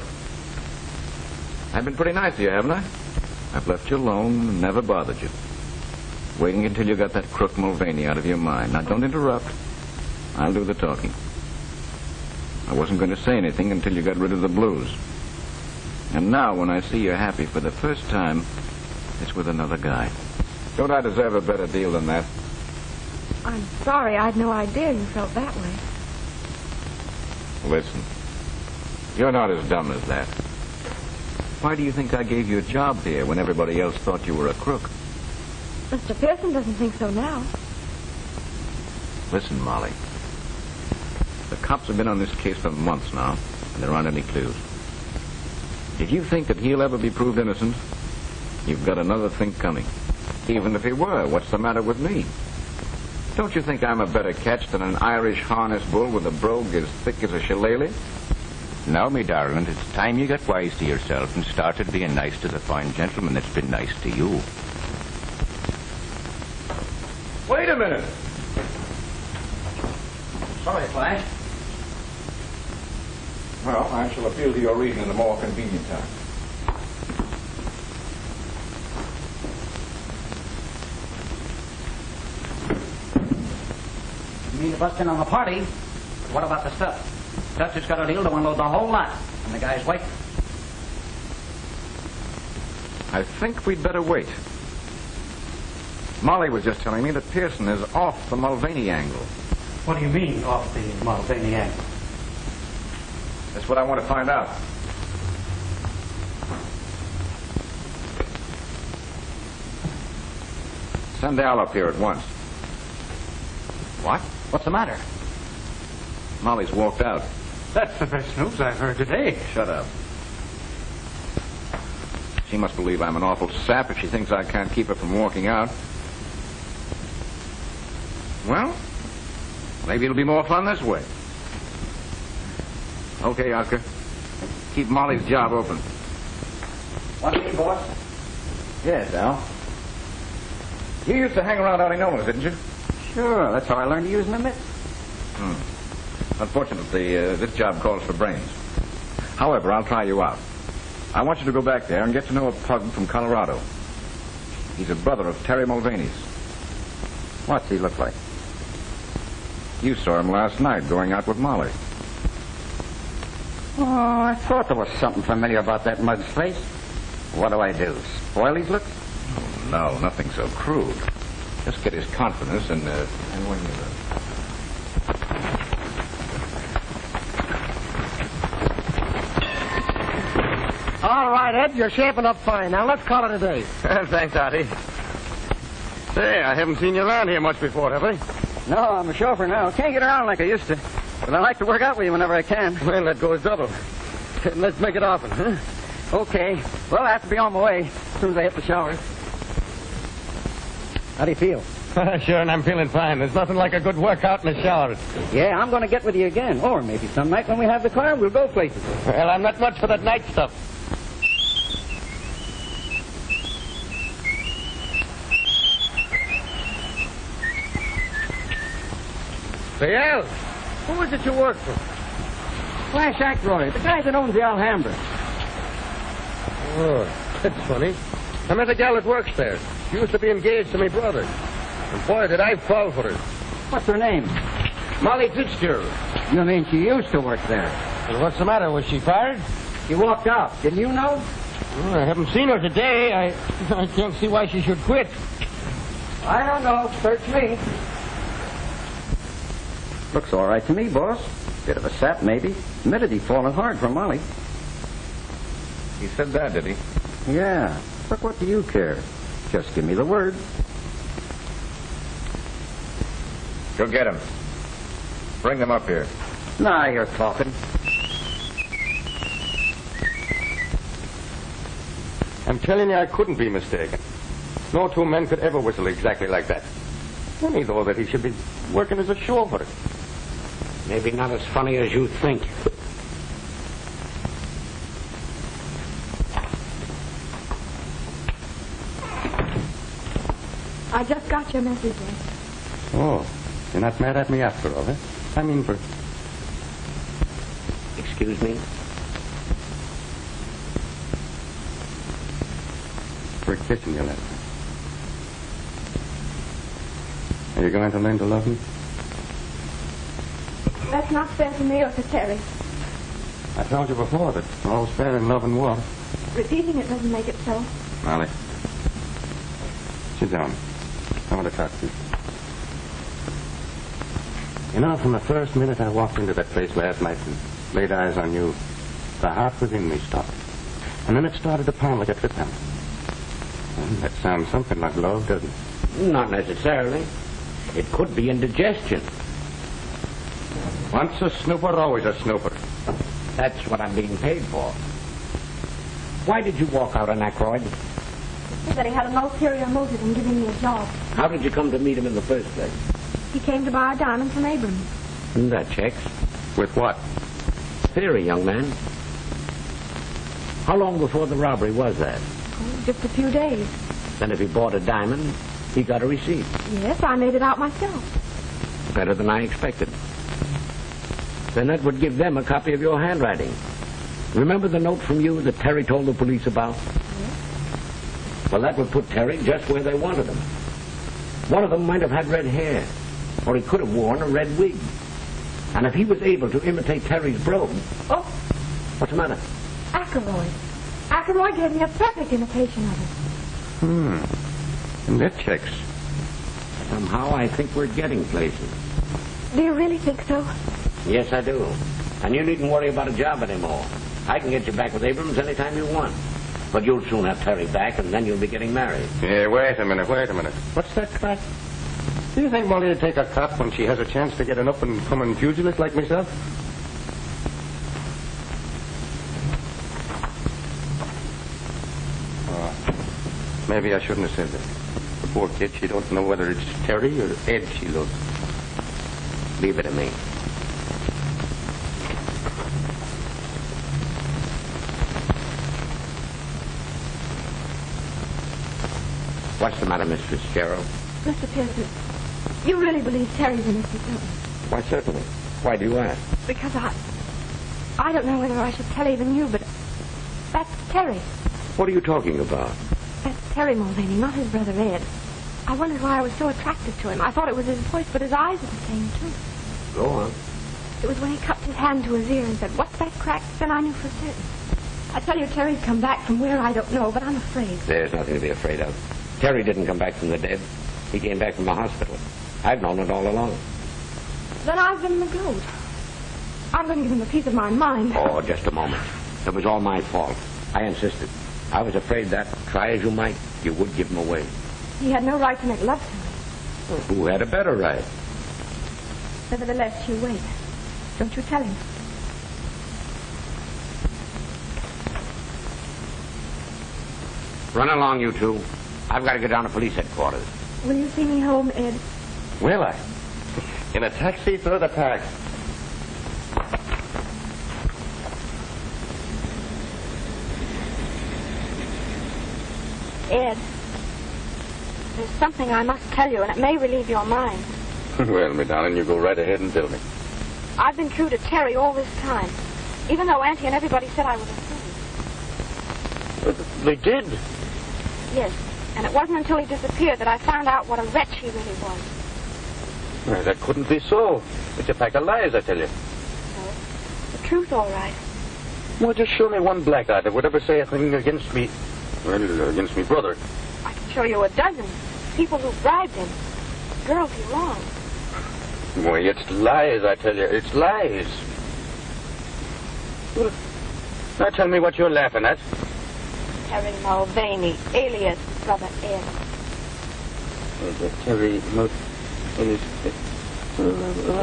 I've been pretty nice to you, haven't I? I've left you alone and never bothered you. Waiting until you got that crook Mulvaney out of your mind. Now, don't interrupt. I'll do the talking. I wasn't going to say anything until you got rid of the blues. And now, when I see you're happy for the first time, it's with another guy. Don't I deserve a better deal than that? I'm sorry. I had no idea you felt that way. Listen, you're not as dumb as that. Why do you think I gave you a job here when everybody else thought you were a crook? Mr. Pearson doesn't think so now. Listen, Molly. The cops have been on this case for months now, and there aren't any clues. If you think that he'll ever be proved innocent, you've got another think coming. Even if he were, what's the matter with me? Don't you think I'm a better catch than an Irish harness bull with a brogue as thick as a shillelagh? Now, me darling, it's time you got wise to yourself and started being nice to the fine gentleman that's been nice to you. Wait a minute. Sorry, Flash. Well, I shall appeal to your reason at a more convenient time. You mean to bust in on the party? But what about the stuff? Dutch has got a deal to unload the whole lot. And the guy's waiting. I think we'd better wait. Molly was just telling me that Pearson is off the Mulvaney angle. What do you mean, off the Mulvaney angle? That's what I want to find out. Send Al up here at once. What? What's the matter? Molly's walked out. That's the best news I've heard today. Shut up. She must believe I'm an awful sap if she thinks I can't keep her from walking out. Well, maybe it'll be more fun this way. Okay, Oscar. Keep Molly's job open. What do you mean, boss? Yes, Al. You used to hang around Artie Nolan's, didn't you? Sure, that's how I learned to use my mitts. Unfortunately, this job calls for brains. However, I'll try you out. I want you to go back there and get to know a pug from Colorado. He's a brother of Terry Mulvaney's. What's he look like? You saw him last night going out with Molly. Oh, I thought there was something familiar about that mug's face. What do I do? Spoil his looks? Oh, no, nothing so crude. Just get his confidence and when you... All right, Ed, you're shaping up fine. Now, let's call it a day. Thanks, Artie. Say, I haven't seen you around here much before, have I? No, I'm a chauffeur now. Can't get around like I used to. But I like to work out with you whenever I can. Well, that goes double. Let's make it often, huh? Okay. Well, I have to be on my way as soon as I hit the showers. How do you feel? Sure, and I'm feeling fine. There's nothing like a good workout in the shower. Yeah, I'm going to get with you again. Or maybe some night when we have the car, we'll go places. Well, I'm not much for that night stuff. Say, Al, who is it you work for? Flash Ackroyd, the guy that owns the Alhambra. Oh, that's funny. I met a gal that works there. She used to be engaged to my brother. And boy, did I fall for her. What's her name? Molly Fitzgerald. You mean she used to work there? And what's the matter? Was she fired? She walked out. Didn't you know? Well, I haven't seen her today. I can't see why she should quit. I don't know. Search me. Looks all right to me, boss. Bit of a sap, maybe. Admitted he'd fallen hard for Molly. He said that, did he? Yeah. But what do you care? Just give me the word. Go get him. Bring them up here. Now you're talking. I'm telling you, I couldn't be mistaken. No two men could ever whistle exactly like that. Funny, though, that he should be working as a chauffeur. Maybe not as funny as you think. I just got your message, Ed. Oh, you're not mad at me after all, eh? I mean, for... Excuse me? For kissing you last night. Are you going to learn to love me? That's not fair to me or to Terry. I told you before that all's fair in love and war. Repeating it doesn't make it so. Molly, sit down. I want to talk to you. You know, from the first minute I walked into that place last night and laid eyes on you, the heart within me stopped. And then it started to pound like a trip hammer. Well, that sounds something like love, doesn't it? Not necessarily. It could be indigestion. Once a snooper, always a snooper. That's what I'm being paid for. Why did you walk out on Ackroyd? He said he had an ulterior motive in giving me a job. How did you come to meet him in the first place? He came to buy a diamond from Abrams. That checks. With what? Theory, young man. How long before the robbery was that? Oh, just a few days. Then if he bought a diamond, he got a receipt. Yes, I made it out myself. Better than I expected. Then that would give them a copy of your handwriting. Remember the note from you that Terry told the police about? Yes. Well, that would put Terry just where they wanted him. One of them might have had red hair, or he could have worn a red wig. And if he was able to imitate Terry's brogue... Oh! What's the matter? Ackroyd. Ackroyd gave me a perfect imitation of it. And that checks. Somehow I think we're getting places. Do you really think so? Yes, I do. And you needn't worry about a job anymore. I can get you back with Abrams anytime you want. But you'll soon have Terry back, and then you'll be getting married. Yeah, wait a minute. What's that crack? Do you think Molly would take a cop when she has a chance to get an up-and-coming pugilist like myself? Oh, maybe I shouldn't have said that. The poor kid, she don't know whether it's Terry or Ed she loves. Leave it to me. What's the matter, Miss Fitzgerald? Mr. Pearson, you really believe Terry's innocent, don't you? Why, certainly. Why do you ask? Because I don't know whether I should tell even you, but that's Terry. What are you talking about? That's Terry Mulvaney, not his brother Ed. I wondered why I was so attracted to him. I thought it was his voice, but his eyes are the same, too. Go on. It was when he cupped his hand to his ear and said, "What's that crack?" Then I knew for certain. I tell you, Terry's come back from where I don't know, but I'm afraid. There's nothing to be afraid of. Terry didn't come back from the dead. He came back from the hospital. I've known it all along. Then I've been the goat. I'm going to give him a piece of my mind. Oh, just a moment. It was all my fault. I insisted. I was afraid that, try as you might, you would give him away. He had no right to make love to me. Well, who had a better right? Nevertheless, you wait. Don't you tell him. Run along, you two. I've got to get down to police headquarters. Will you see me home, Ed? Will I? In a taxi through the park. Ed, there's something I must tell you, and it may relieve your mind. Well, me darling, you go right ahead and tell me. I've been true to Terry all this time, even though Auntie and everybody said I was a fool. They did? Yes, and it wasn't until he disappeared that I found out what a wretch he really was. Well, that couldn't be so. It's a pack of lies, I tell you. No, the truth, all right. Well, just show me one black eye that would ever say a thing against me. Well, against me brother. I can show you a dozen. People who bribed him. Girls he wronged. Why, it's lies, I tell you. It's lies. Well, now tell me what you're laughing at. Terry Mulvaney, alias Brother Ed. Terry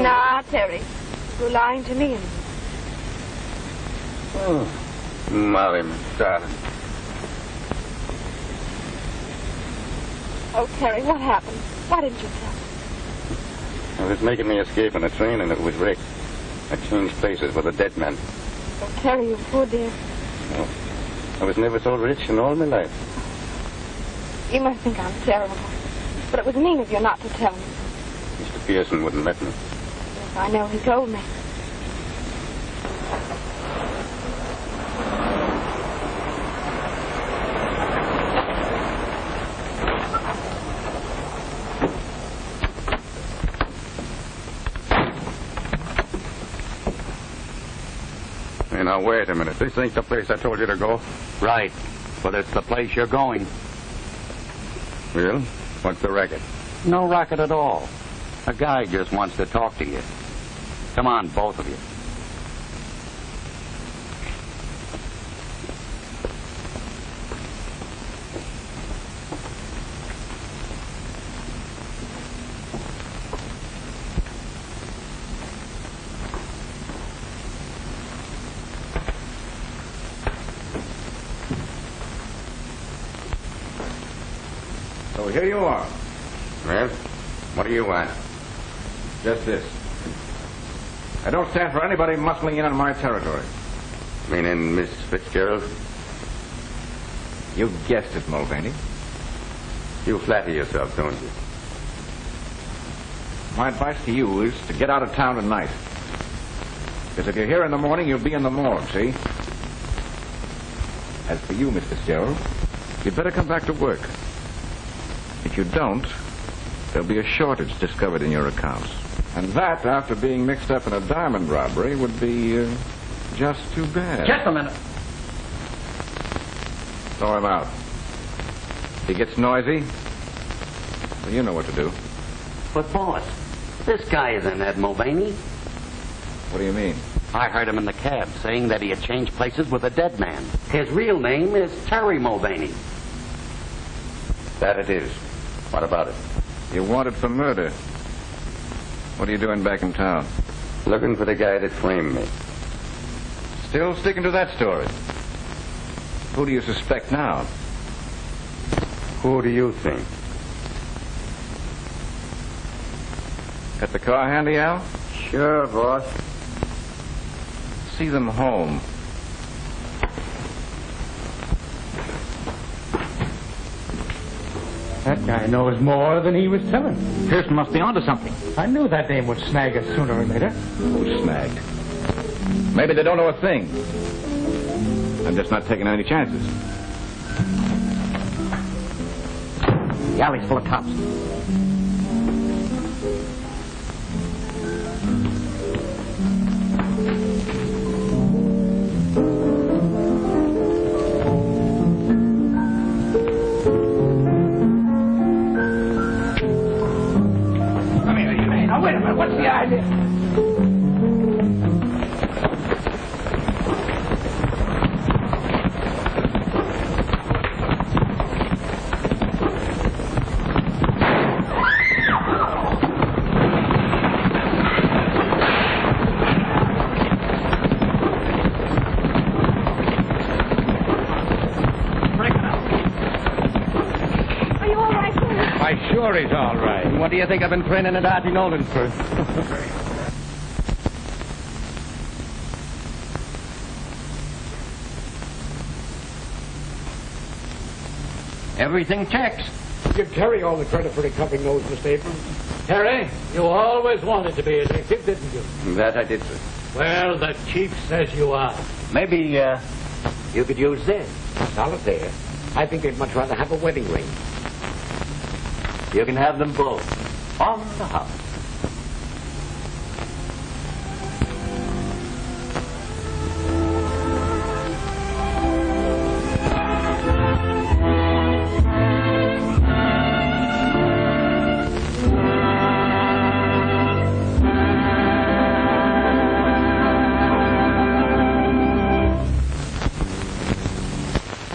Nah, Terry. You're lying to me. Oh, Molly, my darling. Oh, Terry, what happened? Why didn't you tell me? I was making me escape on a train and it was wrecked. I changed places with a dead man. Oh, Terry, you poor dear. Oh, I was never so rich in all my life. You must think I'm terrible. But it was mean of you not to tell me. Mr. Pearson wouldn't let me. Yes, I know. He told me. Hey, now, wait a minute. This ain't the place I told you to go. Right. But it's the place you're going. Well, what's the racket? No racket at all. A guy just wants to talk to you. Come on, both of you. So here you are. Well, what do you want? Just this. I don't stand for anybody muscling in on my territory. Meaning Miss Fitzgerald? You guessed it, Mulvaney. You flatter yourself, don't you? My advice to you is to get out of town tonight. Because if you're here in the morning, you'll be in the morgue, see? As for you, Miss Fitzgerald, you'd better come back to work. If you don't, there'll be a shortage discovered in your accounts. And that, after being mixed up in a diamond robbery, would be just too bad. Just a minute. Throw him out. If he gets noisy, well, you know what to do. But, boss, this guy isn't Ed Mulvaney. What do you mean? I heard him in the cab saying that he had changed places with a dead man. His real name is Terry Mulvaney. That it is. What about it? You're wanted for murder. What are you doing back in town? Looking for the guy that framed me. Still sticking to that story. Who do you suspect now? Who do you think? Got the car handy, Al? Sure, boss. See them home. That guy knows more than he was telling. Pearson must be onto something. I knew that dame would snag us sooner or later. Who's snagged? Maybe they don't know a thing. I'm just not taking any chances. The alley's full of cops. Wait a minute, what's the idea? Are you all right, Terry? Why, sure he's all right. What do you think I've been training at Artie Nolan for? Everything checks. You carry all the credit for recovering those, Mr. Abrams. Harry, you always wanted to be a detective, didn't you? That I did, sir. Well, the chief says you are. Maybe you could use this. Solitaire. I think they'd much rather have a wedding ring. You can have them both on the house.